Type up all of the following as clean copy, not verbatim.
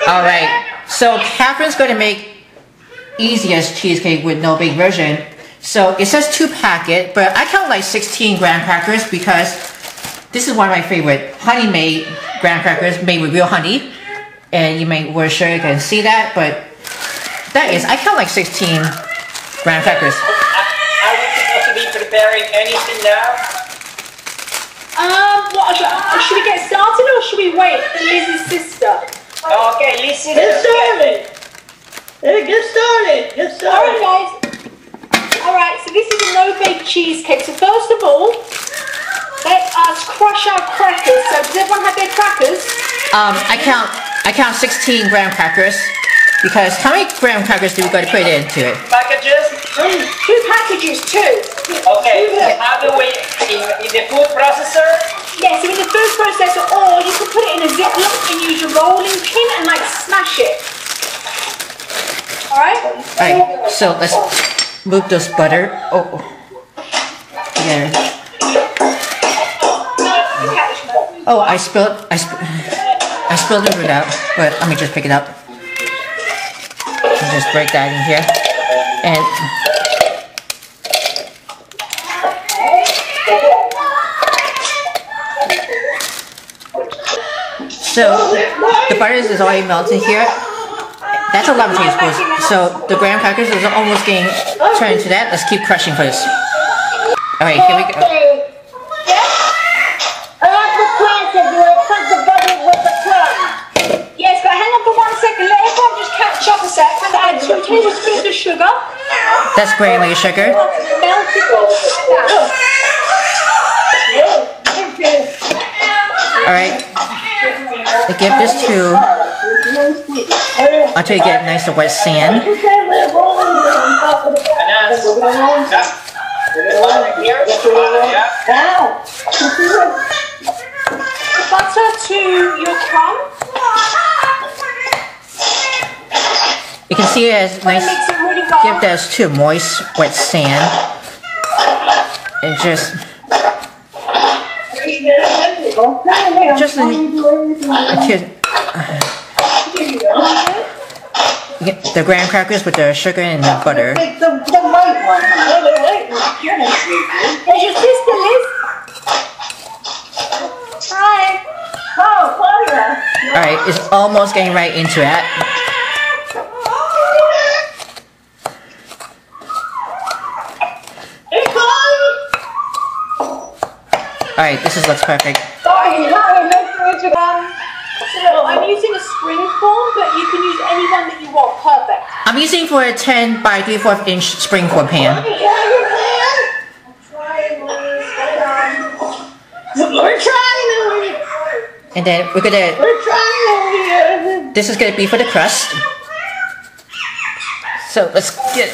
Alright, so Catherine's going to make easiest cheesecake with no bake version. So it says 2 packet, but I count like 16 graham crackers because this is one of my favorite honey made graham crackers made with real honey. And you may wear sure you can see that, but that is, I count like 16 graham crackers. Are we supposed to be preparing anything now? Should we get started or should we wait for Lizzie's sister? Okay, listen. Get started. Get started. Get started. Alright guys. Alright, so this is a no-bake cheesecake. So first of all, let us crush our crackers. So does everyone have their crackers? I count 16 graham crackers because how many graham crackers do we got to put into it? Packages? 2 packages, 2. Okay, how do we, in the food processor? Yes, in the food processor, or you can put it in a Ziploc and use your rolling pin and like smash it. Alright? Alright, so let's move this butter. Oh, yeah. Oh, I spilled it out, but let me just pick it up. And just break that in here. And so the butter is already melted here. That's 11 tablespoons. So the graham crackers is almost getting turned into that. Let's keep crushing first. Alright, here we go. Yes, but hang on for 1 second. Let everyone just catch up a sec. And add 2 tablespoons of sugar. That's granulated sugar. Melted. Alright. I give this to until you get nice and wet sand. Butter to your crumb. You can see it as nice. Mix it really well. Give this to moist wet sand. And just the graham crackers with the sugar and the butter. Take the white one. There's your sister, Liz. Hi. Oh, Claudia. Alright, it's almost getting right into it. Alright, this looks perfect. So I'm using a spring form, but you can use any one that you want. Perfect. I'm using for a 10 by 3/4 inch spring form pan. We're trying. And then we're trying. This is gonna be for the crust. So let's get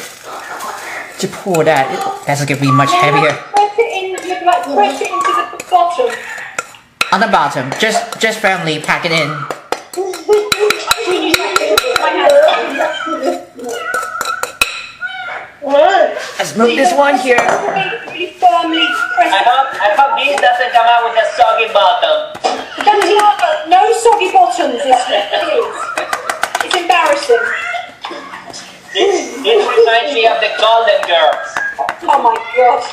to pour that. That's gonna be much heavier. Press it in, like press it into the bottom. On the bottom, just firmly pack it in. Let's move this one here. Really firmly press it. I hope this doesn't come out with a soggy bottom. No soggy bottoms this week, please. It's embarrassing. This reminds me of the Golden Girls. Oh my god.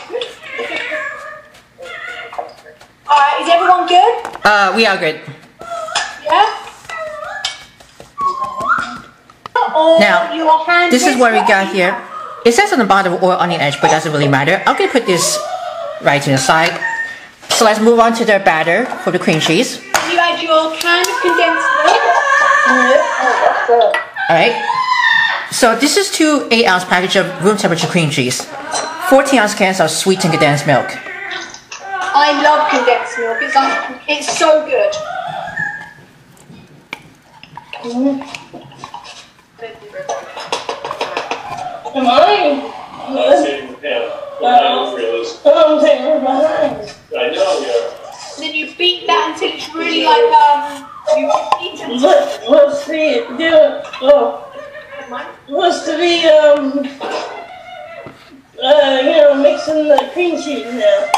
Is everyone good? We are good. Yeah? Now, this is what we got here. It says on the bottom or on the edge, but it doesn't really matter. I'm going to put this right to the side. So let's move on to the batter for the cream cheese. You add your can of condensed milk. Alright. So this is 2 8-ounce package of room temperature cream cheese. 14-ounce cans of sweetened condensed milk. I love condensed milk. It's so good. Am I? I'm taking behind. I know, yeah. Then you beat that until it's really like you beat it. Let's see it. Do it. Oh. What's to be mixing the cream cheese now.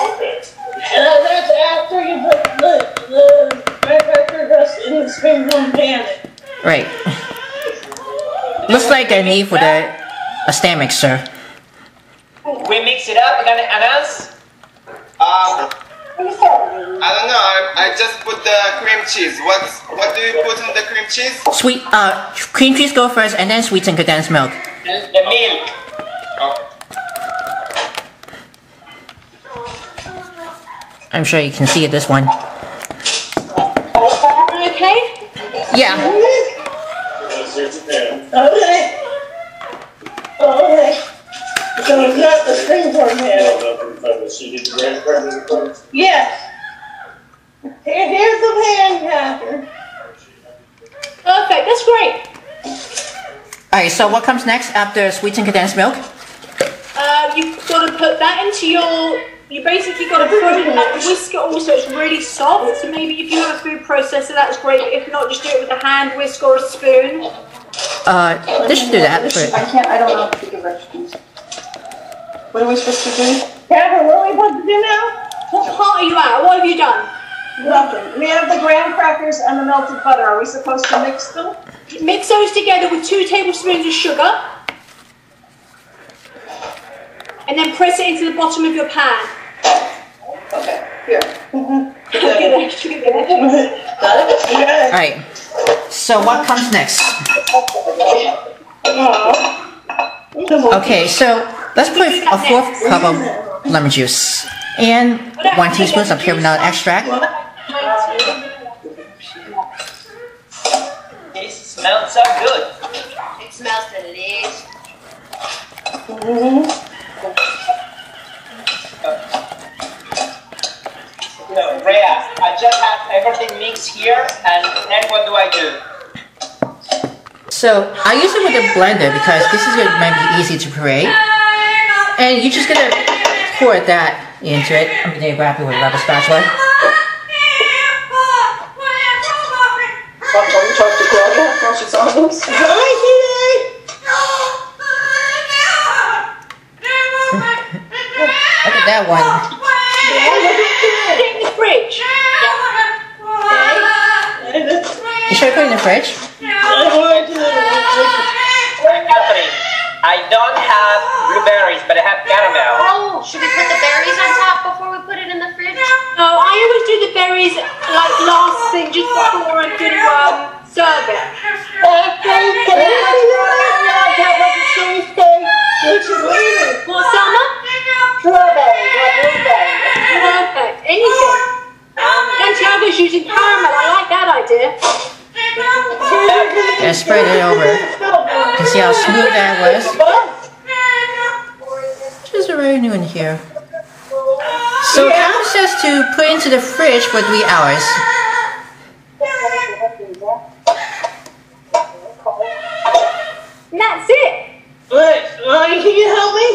That's after you put the graham cracker crust in the spring room pan. Right. Looks like I need for a stand mixer. We mix it up. We're gonna announce. I don't know. I just put the cream cheese. What do you put in the cream cheese? Sweet, cream cheese go first, and then sweetened condensed milk. The milk. Oh. I'm sure you can see this one. Okay? Yeah. Okay. So it's not the springform pan. Yes. Here's the pan, Catherine. Perfect, that's great. Alright, so what comes next after sweetened condensed milk? You've got to put that into you basically got to put it in that whisker also, it's really soft, so maybe if you have a food processor that's great, but if not, just do it with a hand whisk or a spoon. This should do that. I don't know how to give recipes. What are we supposed to do? Catherine, what are we supposed to do now? What part are you at? What have you done? Nothing. We have the graham crackers and the melted butter. Are we supposed to mix them? Mix those together with 2 tablespoons of sugar. And then press it into the bottom of your pan. Okay, here. Alright, so what comes next? Okay, so let's put a 4th cup of lemon juice and 1 teaspoon of pure vanilla extract. It smells so good. It smells delicious. No, Rhea, I just have everything mixed here, and then what do I do? So I use it with a blender because this is going to be easy to create. And you're just going to pour that into it. I'm going to wrap it with a rubber spatula. Can you talk to Claudia while she's on this? Hi, Kitty. Look at that one. Put it in the fridge. You should put it in the fridge. Katharine, I don't have blueberries, but I have caramel. Oh, should we put the berries on top before we put it in the fridge? No, I always do the berries like last thing, just before I'm going to serve it. What, Selma? Perfect. Anything. Santiago's using caramel. I like that idea. And spread it over. You can see how smooth that was. Just very new in here. So Tom says to put into the fridge for 3 hours. And that's it. Wait, can you help me?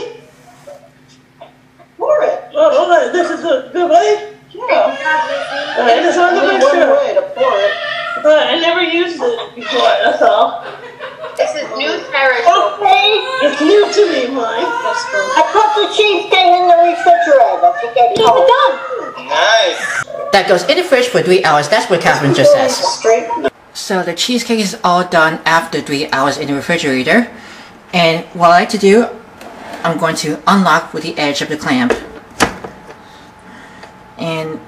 Pour it. Oh, this is a good way? Yeah. This on the Only mixer. one way to pour it. I never used it before, that's all. This is new territory. It's new to me, mine. I put the cheesecake in the refrigerator to get Job cold. done. Nice. That goes in the fridge for 3 hours. That's what Katharine just says. Straight. So the cheesecake is all done after 3 hours in the refrigerator. And what I like to do, I'm going to unlock with the edge of the clamp. And,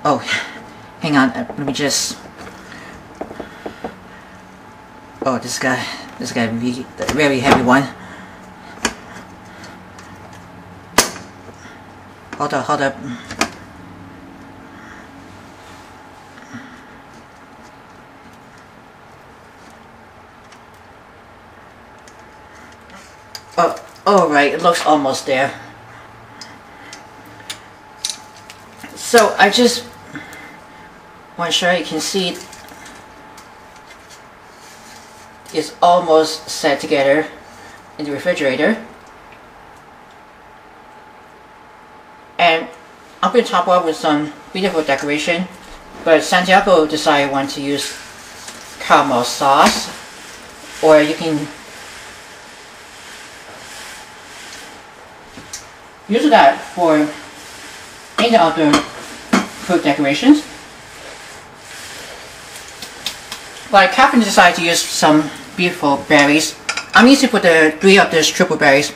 oh, hang on, let me just, oh, this guy be a very heavy one. Hold up. Oh, alright, it looks almost there. So I just want to show you can see it's almost set together in the refrigerator. And I'm going to top up with some beautiful decoration, but Santiago decided want to use caramel sauce, or you can use that for any other fruit decorations. Like Katharine decided to use some beautiful berries. I'm using for the 3 of these triple berries.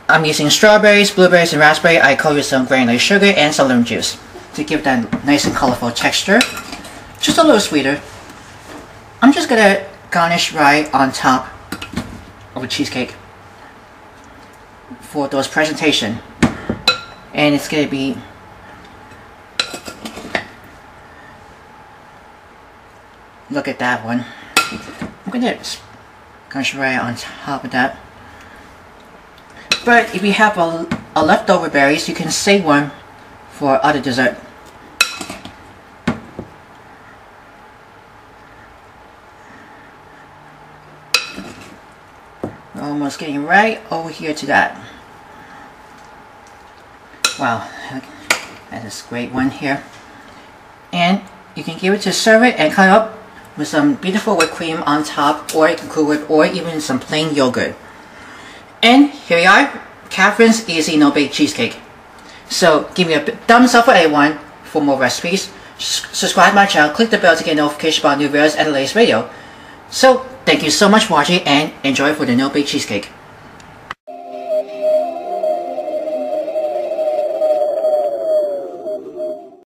I'm using strawberries, blueberries, and raspberry. I cover some granulated sugar and some lemon juice to give that nice and colorful texture. Just a little sweeter. I'm just gonna garnish right on top of a cheesecake for those presentation. And it's gonna be look at that one. I'm gonna garnish right on top of that. But if you have a leftover berries, you can save one for other dessert. We're almost getting right over here to that. Wow, that is a great one here. And you can give it to serve it and cut up with some beautiful whipped cream on top, or you can cool whip, or even some plain yogurt. And here we are, Katharine's easy no-bake cheesecake. So give me a thumbs up for everyone for more recipes. Subscribe to my channel, click the bell to get notification about new videos and the latest video. So thank you so much for watching and enjoy for the no-bake cheesecake.